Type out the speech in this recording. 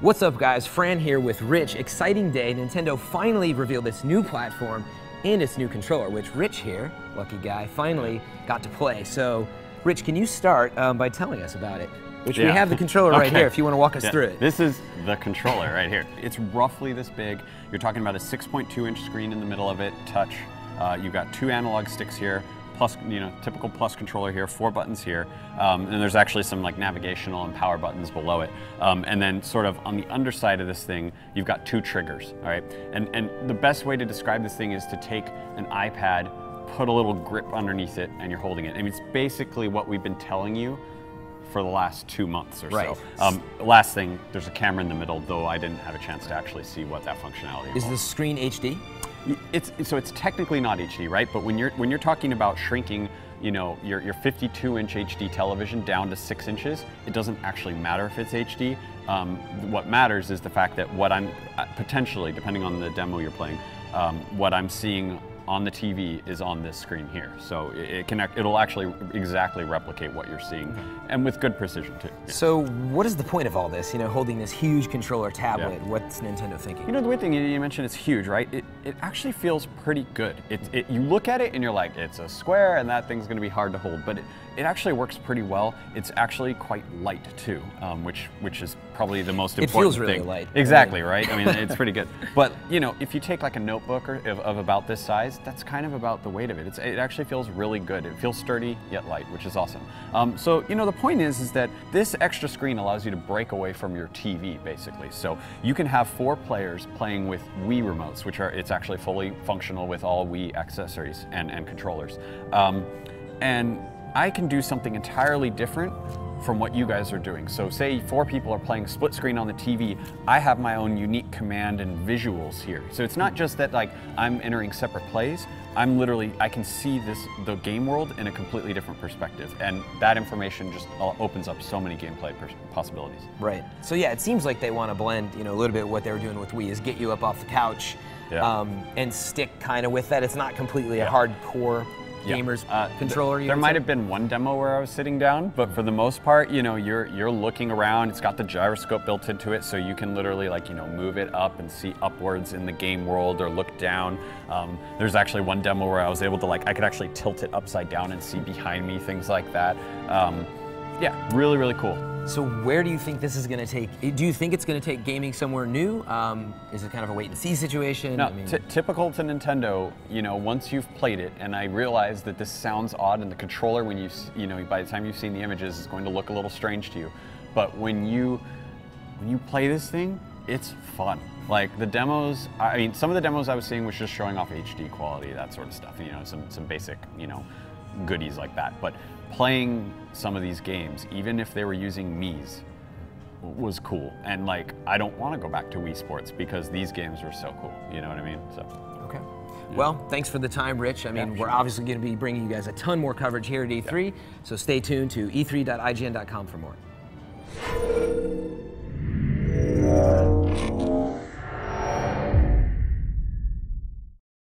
What's up guys, Fran here with Rich. Exciting day, Nintendo finally revealed its new platform and its new controller, which Rich here, lucky guy, finally got to play. So Rich, can you start by telling us about it? Which we have the controller right here if you want to walk us through it. This is the controller right here. It's roughly this big. You're talking about a 6.2-inch screen in the middle of it, touch. You've got 2 analog sticks here, plus, typical plus controller here, 4 buttons here, and there's actually some like navigational and power buttons below it. And then sort of on the underside of this thing, you've got 2 triggers, all right? And the best way to describe this thing is to take an iPad, put a little grip underneath it, and you're holding it. I mean, it's basically what we've been telling you for the last 2 months or so. Last thing, there's a camera in the middle, though I didn't have a chance to actually see what that functionality was. Is the screen HD? So it's technically not HD, right? But when you're talking about shrinking, your 52-inch HD television down to 6 inches, it doesn't actually matter if it's HD. What matters is the fact that what I'm potentially, depending on the demo you're playing, what I'm seeing on the TV is on this screen here. So it'll actually exactly replicate what you're seeing, and with good precision too. Yeah. So what is the point of all this, holding this huge controller tablet? What's Nintendo thinking? The weird thing, you mentioned it's huge, right? It actually feels pretty good. You look at it and you're like, it's a square and that thing's gonna be hard to hold, but it actually works pretty well. It's actually quite light too, which is probably the most important thing. It feels really light. Exactly, right? I mean, it's pretty good. But if you take like a notebook of about this size, that's kind of about the weight of it. It actually feels really good. It feels sturdy yet light, which is awesome. So the point is that this extra screen allows you to break away from your TV basically. So you can have 4 players playing with Wii remotes, it's actually fully functional with all Wii accessories and controllers. And I can do something entirely different from what you guys are doing. So say 4 people are playing split screen on the TV, I have my own unique command and visuals here. So it's not just that like I'm entering separate plays, I can see the game world in a completely different perspective. And that information just opens up so many gameplay possibilities. Right. So yeah, it seems like they want to blend, a little bit what they were doing with Wii is get you up off the couch and stick kind of with that. It's not completely a hardcore gamer's controller. There might have been one demo where I was sitting down, but for the most part, you're looking around. It's got the gyroscope built into it, so you can literally move it up and see upwards in the game world or look down. There's actually one demo where I was able to I could actually tilt it upside down and see behind me, things like that. Yeah, really, really cool. So where do you think this is going to take? Do you think it's going to take gaming somewhere new? Is it kind of a wait and see situation? No, typical to Nintendo. Once you've played it, and I realize that this sounds odd, and the controller, when by the time you've seen the images, is going to look a little strange to you. But when you play this thing, it's fun. Like the demos, some of the demos I was seeing was just showing off HD quality, that sort of stuff. Some basic, goodies like that. But playing some of these games, even if they were using Mii's, was cool. And I don't want to go back to Wii Sports because these games were so cool. You know what I mean? So. Okay. Yeah. Well, thanks for the time, Rich. We're obviously going to be bringing you guys a ton more coverage here at E3. So stay tuned to e3.ign.com for more.